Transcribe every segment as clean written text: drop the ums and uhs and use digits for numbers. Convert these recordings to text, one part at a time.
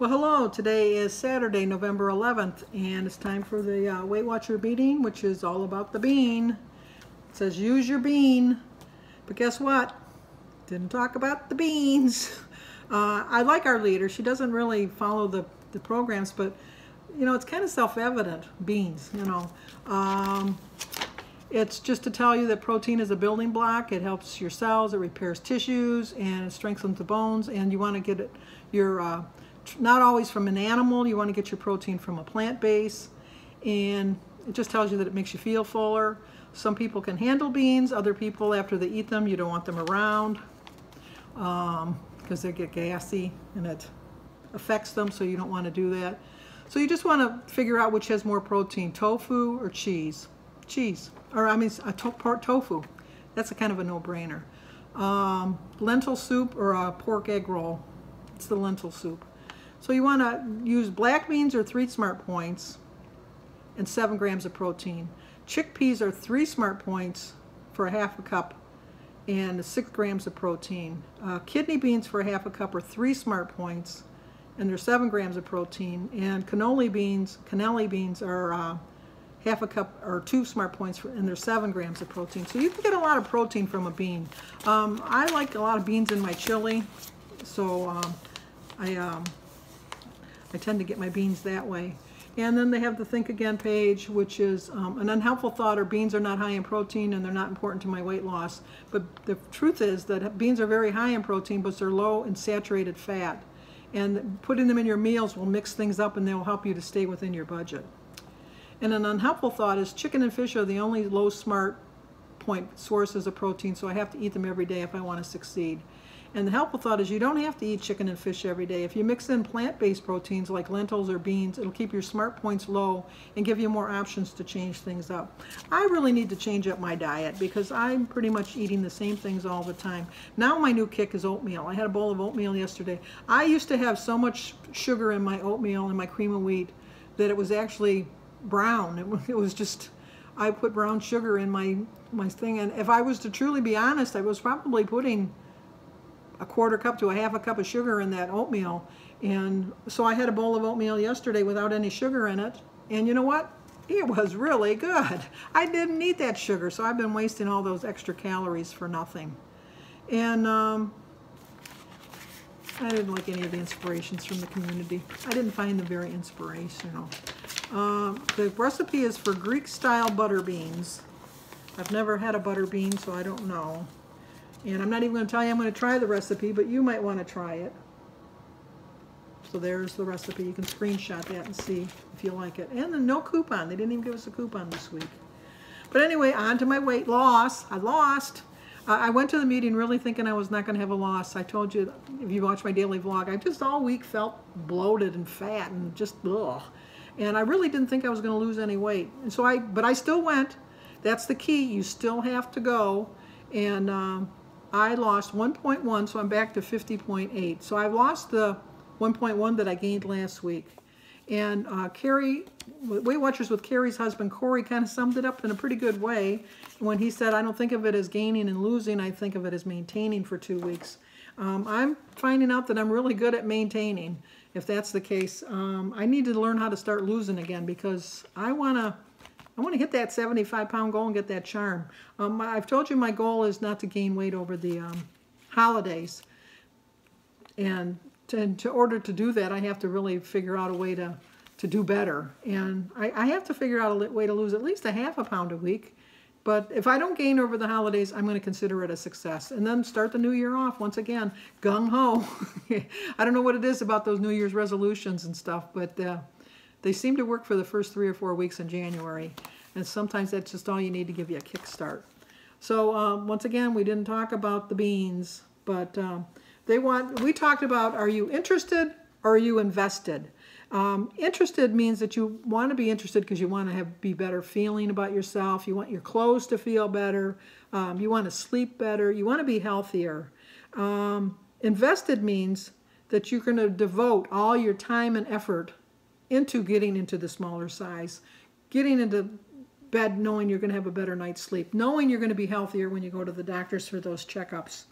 Well, hello. Today is Saturday, November 11th, and it's time for the Weight Watcher meeting, which is all about the bean. It says use your bean, but guess what? Didn't talk about the beans. I like our leader. She doesn't really follow the programs, but you know, it's kind of self-evident. Beans, you know. It's just to tell you that protein is a building block. It helps your cells, it repairs tissues, and it strengthens the bones. And you want to get it, not always from an animal. You want to get your protein from a plant base. And it just tells you that it makes you feel fuller. Some people can handle beans. Other people, after they eat them, you don't want them around because they get gassy and it affects them, so you don't want to do that. So you just want to figure out which has more protein, tofu or cheese. Tofu. That's a kind of a no-brainer. Lentil soup or a pork egg roll. It's the lentil soup. So you want to use black beans or 3 smart points and 7 grams of protein. Chickpeas are 3 smart points for a half a cup and 6 grams of protein. Kidney beans for a half a cup are 3 smart points and they're 7 grams of protein. And cannelli beans are half a cup or 2 smart points and they're 7 grams of protein. So you can get a lot of protein from a bean. I like a lot of beans in my chili, so I tend to get my beans that way. And then they have the Think Again page, which is an unhelpful thought, or beans are not high in protein and they're not important to my weight loss. But the truth is that beans are very high in protein, but they're low in saturated fat. And putting them in your meals will mix things up and they will help you to stay within your budget. And an unhelpful thought is chicken and fish are the only low smart point sources of protein, so I have to eat them every day if I want to succeed. And the helpful thought is you don't have to eat chicken and fish every day. If you mix in plant-based proteins like lentils or beans, it'll keep your smart points low and give you more options to change things up. I really need to change up my diet because I'm pretty much eating the same things all the time. Now my new kick is oatmeal. I had a bowl of oatmeal yesterday. I used to have so much sugar in my oatmeal and my cream of wheat that it was actually brown. It was just, I put brown sugar in my thing, and if I was to truly be honest, I was probably putting a quarter cup to a half a cup of sugar in that oatmeal. And so I had a bowl of oatmeal yesterday without any sugar in it, and you know what? It was really good. I didn't need that sugar, so I've been wasting all those extra calories for nothing. And I didn't like any of the inspirations from the community. I didn't find them very inspirational. The recipe is for Greek-style butter beans. I've never had a butter bean, so I don't know. And I'm not even going to tell you I'm going to try the recipe, but you might want to try it. So there's the recipe. You can screenshot that and see if you like it. And then no coupon. They didn't even give us a coupon this week. But anyway, on to my weight loss. I lost. I went to the meeting really thinking I was not going to have a loss. I told you, if you watch my daily vlog, I just all week felt bloated and fat and just ugh. And I really didn't think I was going to lose any weight. And so but I still went. That's the key. You still have to go. And I lost 1.1, so I'm back to 50.8. So I've lost the 1.1 that I gained last week. And Carrie, Weight Watchers with Carrie's husband, Corey, kind of summed it up in a pretty good way when he said, I don't think of it as gaining and losing, I think of it as maintaining for 2 weeks. I'm finding out that I'm really good at maintaining. If that's the case, I need to learn how to start losing again because I want to hit that 75-pound goal and get that charm. I've told you my goal is not to gain weight over the holidays. And in order to do that, I have to really figure out a way to do better. And I have to figure out a way to lose at least a half a pound a week. But if I don't gain over the holidays, I'm going to consider it a success. And then start the new year off once again, gung-ho. I don't know what it is about those New Year's resolutions and stuff, but they seem to work for the first 3 or 4 weeks in January. And sometimes that's just all you need to give you a kickstart. So once again, we didn't talk about the beans, but we talked about, are you interested or are you invested? Interested means that you want to be interested because you want to be better feeling about yourself. You want your clothes to feel better. You want to sleep better. You want to be healthier. Invested means that you're going to devote all your time and effort into getting into the smaller size, getting into bed knowing you're going to have a better night's sleep, knowing you're going to be healthier when you go to the doctors for those checkups.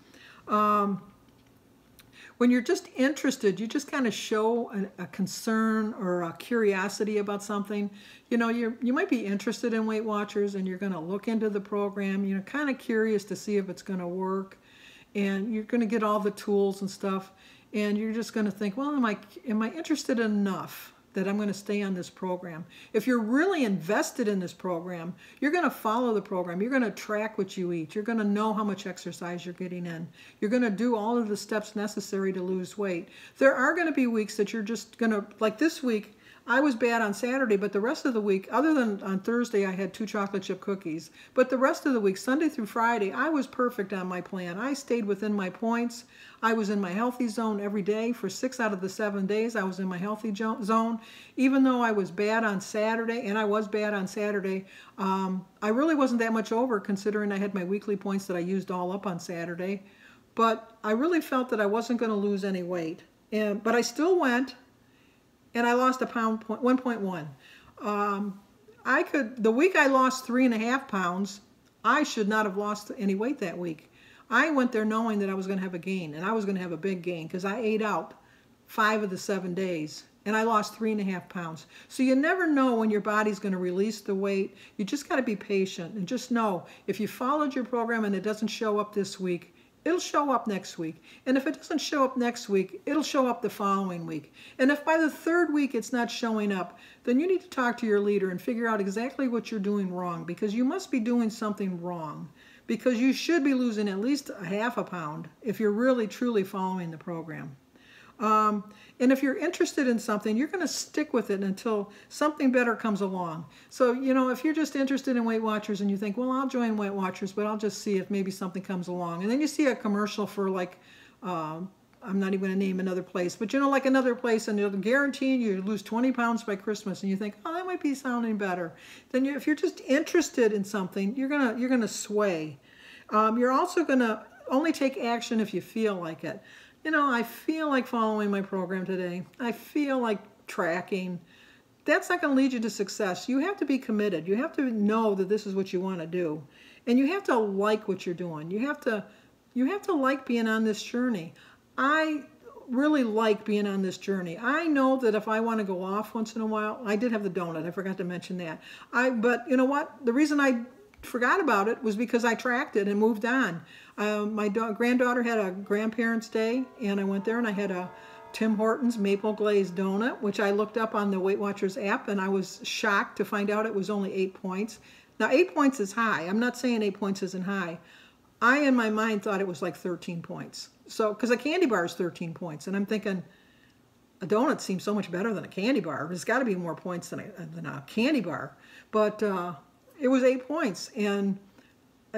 when you're just interested, you just kind of show a concern or a curiosity about something. You know, you might be interested in Weight Watchers, and you're going to look into the program. You're kind of curious to see if it's going to work, and you're going to get all the tools and stuff, and you're just going to think, well, am I interested enough that I'm going to stay on this program? If you're really invested in this program, you're going to follow the program. You're going to track what you eat. You're going to know how much exercise you're getting in. You're going to do all of the steps necessary to lose weight. There are going to be weeks that you're just going to, like this week, I was bad on Saturday, but the rest of the week, other than on Thursday, I had 2 chocolate chip cookies. But the rest of the week, Sunday through Friday, I was perfect on my plan. I stayed within my points. I was in my healthy zone every day. For 6 out of the 7 days, I was in my healthy zone. Even though I was bad on Saturday, and I was bad on Saturday, I really wasn't that much over considering I had my weekly points that I used all up on Saturday. But I really felt that I wasn't going to lose any weight. But I still went. And I lost 1.1. The week I lost 3.5 pounds, I should not have lost any weight that week. I went there knowing that I was going to have a gain, and I was going to have a big gain because I ate out 5 of the 7 days, and I lost 3.5 pounds. So you never know when your body's going to release the weight. You just got to be patient and just know if you followed your program and it doesn't show up this week, it'll show up next week. And if it doesn't show up next week, it'll show up the following week. And if by the 3rd week it's not showing up, then you need to talk to your leader and figure out exactly what you're doing wrong, because you must be doing something wrong, because you should be losing at least 1/2 pound if you're really truly following the program. And if you're interested in something, you're going to stick with it until something better comes along. So, you know, if you're just interested in Weight Watchers and you think, well, I'll join Weight Watchers, but I'll just see if maybe something comes along. And then you see a commercial for like, I'm not even going to name another place, but you know, like another place, and they're guaranteeing you lose 20 pounds by Christmas, and you think, oh, that might be sounding better. Then if you're just interested in something, you're gonna sway. You're also going to only take action if you feel like it. You know, I feel like following my program today. I feel like tracking. That's not going to lead you to success. You have to be committed. You have to know that this is what you want to do. And you have to like what you're doing. You have to like being on this journey. I really like being on this journey. I know that if I want to go off once in a while, I did have the donut. I forgot to mention that. But you know what? The reason I forgot about it was because I tracked it and moved on. My granddaughter had a grandparents' day, and I went there and I had a Tim Hortons maple glazed donut, which I looked up on the Weight Watchers app, and I was shocked to find out it was only 8 points. Now, 8 points is high. I'm not saying 8 points isn't high. I, in my mind, thought it was like 13 points. So, because a candy bar is 13 points, and I'm thinking, a donut seems so much better than a candy bar. There's got to be more points than a candy bar. But it was 8 points, and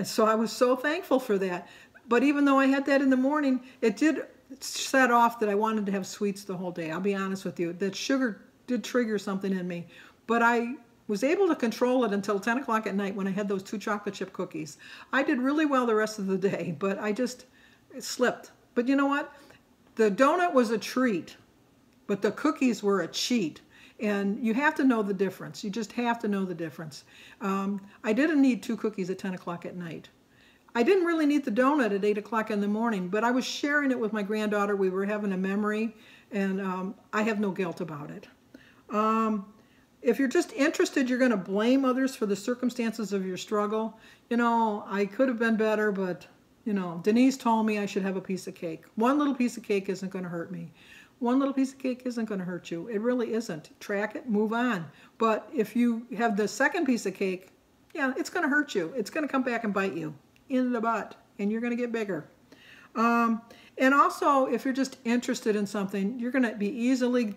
so I was so thankful for that. But even though I had that in the morning, it did set off that I wanted to have sweets the whole day. I'll be honest with you. That sugar did trigger something in me. But I was able to control it until 10 o'clock at night when I had those 2 chocolate chip cookies. I did really well the rest of the day, but I just slipped. But you know what? The donut was a treat, but the cookies were a cheat. And you have to know the difference. You just have to know the difference. I didn't need 2 cookies at 10 o'clock at night. I didn't really need the donut at 8 o'clock in the morning, but I was sharing it with my granddaughter. We were having a memory, and I have no guilt about it. If you're just interested, you're going to blame others for the circumstances of your struggle. You know, I could have been better, but, you know, Denise told me I should have a piece of cake. One little piece of cake isn't going to hurt me. One little piece of cake isn't going to hurt you. It really isn't. Track it, move on. But if you have the second piece of cake, yeah, it's going to hurt you. It's going to come back and bite you in the butt, and you're going to get bigger. And also, if you're just interested in something, you're going to be easily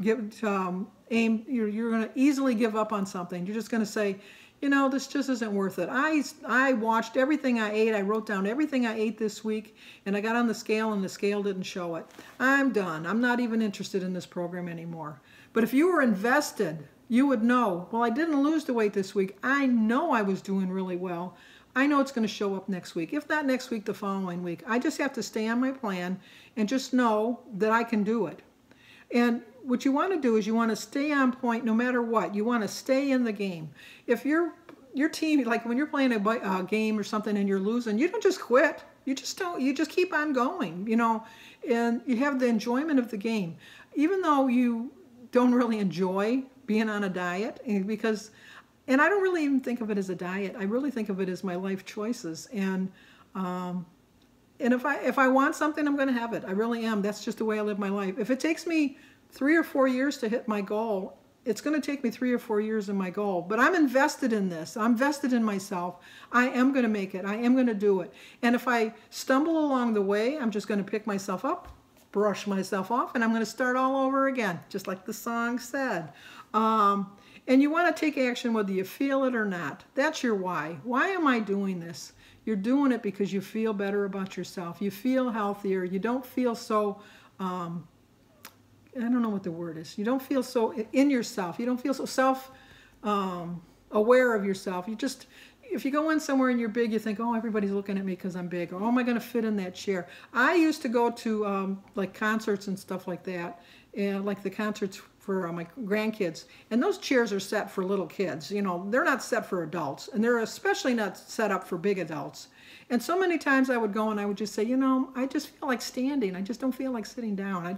you're going to easily give up on something. You're just going to say, you know, this just isn't worth it. I watched everything I ate. I wrote down everything I ate this week, and I got on the scale, and the scale didn't show it. I'm done. I'm not even interested in this program anymore. But if you were invested, you would know, well, I didn't lose the weight this week. I know I was doing really well. I know it's going to show up next week. If not next week, the following week. I just have to stay on my plan and just know that I can do it. And what you want to do is you want to stay on point no matter what. You want to stay in the game. If your team, like when you're playing a game or something and you're losing, you don't just quit. You just don't, you just keep on going, you know, and you have the enjoyment of the game. Even though you don't really enjoy being on a diet, and I don't really even think of it as a diet. I really think of it as my life choices. And if I want something, I'm going to have it. I really am. That's just the way I live my life. If it takes me 3 or 4 years to hit my goal, it's going to take me 3 or 4 years in my goal. But I'm invested in this. I'm vested in myself. I am going to make it. I am going to do it. And if I stumble along the way, I'm just going to pick myself up, brush myself off, and I'm going to start all over again, just like the song said. And you want to take action whether you feel it or not. That's your why. Why am I doing this? You're doing it because you feel better about yourself. You feel healthier. You don't feel so, I don't know what the word is. You don't feel so in yourself. You don't feel so aware of yourself. You just, if you go in somewhere and you're big, you think, oh, everybody's looking at me because I'm big. Or, oh, am I going to fit in that chair? I used to go to like concerts and stuff like that, and like the concerts for my grandkids, and those chairs are set for little kids. You know, they're not set for adults, and they're especially not set up for big adults. And so many times I would go and I would just say, you know, I just feel like standing. I just don't feel like sitting down. I'm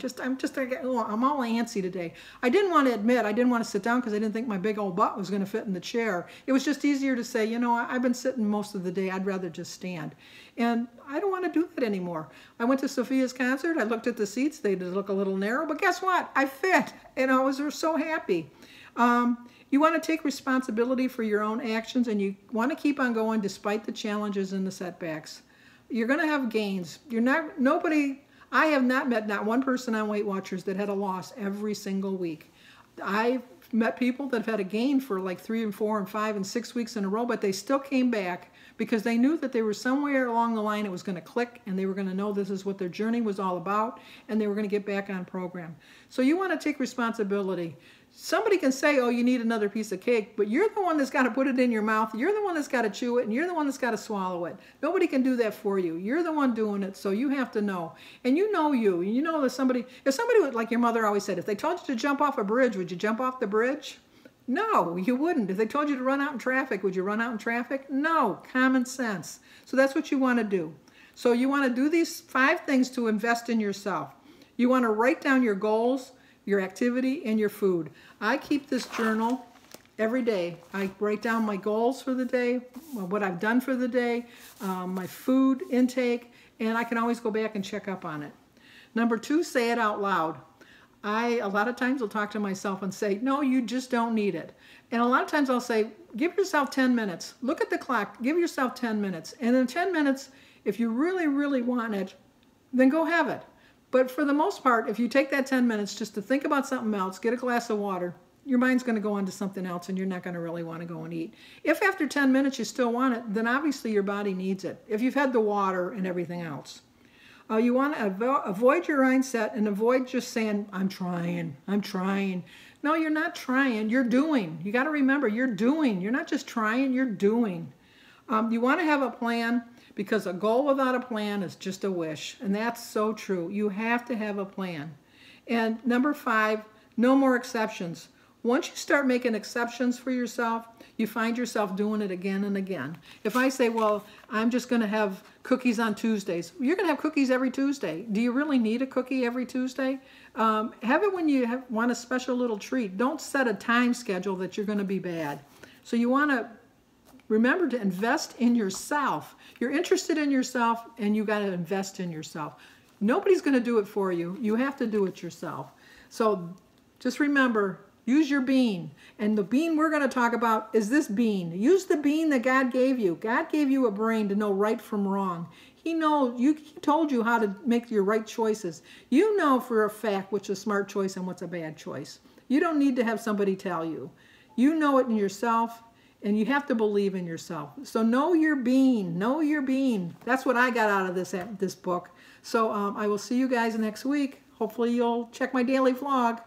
all antsy today. I didn't want to admit I didn't want to sit down because I didn't think my big old butt was going to fit in the chair. It was just easier to say, you know, I've been sitting most of the day. I'd rather just stand. And I don't want to do that anymore. I went to Sophia's concert. I looked at the seats. They did look a little narrow, but guess what? I fit, and I was so happy. You want to take responsibility for your own actions, and you want to keep on going despite the challenges and the setbacks. You're going to have gains. I have not met not one person on Weight Watchers that had a loss every single week. I've met people that have had a gain for like 3 and 4 and 5 and 6 weeks in a row, but they still came back because they knew that they were somewhere along the line it was going to click, and they were going to know this is what their journey was all about, and they were going to get back on program. So you want to take responsibility. Somebody can say, oh, you need another piece of cake, but you're the one that's got to put it in your mouth. You're the one that's got to chew it, and you're the one that's got to swallow it. Nobody can do that for you. You're the one doing it, so you have to know. And you know that somebody, if somebody would, like your mother always said, if they told you to jump off a bridge, would you jump off the bridge? No, you wouldn't. If they told you to run out in traffic, would you run out in traffic? No, common sense. So that's what you want to do. So you want to do these 5 things to invest in yourself. You want to write down your goals, your activity, and your food. I keep this journal every day. I write down my goals for the day, what I've done for the day, my food intake, and I can always go back and check up on it. Number 2, say it out loud. A lot of times will talk to myself and say, no, you just don't need it. And a lot of times I'll say, give yourself 10 minutes. Look at the clock. Give yourself 10 minutes. And in 10 minutes, if you really, really want it, then go have it. But for the most part, if you take that 10 minutes just to think about something else, get a glass of water, your mind's going to go on to something else, and you're not going to really want to go and eat. If after 10 minutes you still want it, then obviously your body needs it, if you've had the water and everything else. You want to avoid your mindset and avoid just saying, I'm trying, I'm trying. No, you're not trying, you're doing. You got to remember, you're doing. You're not just trying, you're doing. You want to have a plan, because a goal without a plan is just a wish. And that's so true. You have to have a plan. And number 5, no more exceptions. Once you start making exceptions for yourself, you find yourself doing it again and again. If I say, well, I'm just going to have cookies on Tuesdays, you're going to have cookies every Tuesday. Do you really need a cookie every Tuesday? Have it when you want a special little treat. Don't set a time schedule that you're going to be bad. So you want to remember to invest in yourself. You're interested in yourself, and you got to invest in yourself. Nobody's going to do it for you. You have to do it yourself. So just remember, use your bean. And the bean we're going to talk about is this bean. Use the bean that God gave you. God gave you a brain to know right from wrong. He told you how to make your right choices. You know for a fact what's a smart choice and what's a bad choice. You don't need to have somebody tell you. You know it in yourself, and you have to believe in yourself. So know your bean. Know your bean. That's what I got out of this book. So I will see you guys next week. Hopefully you'll check my daily vlog.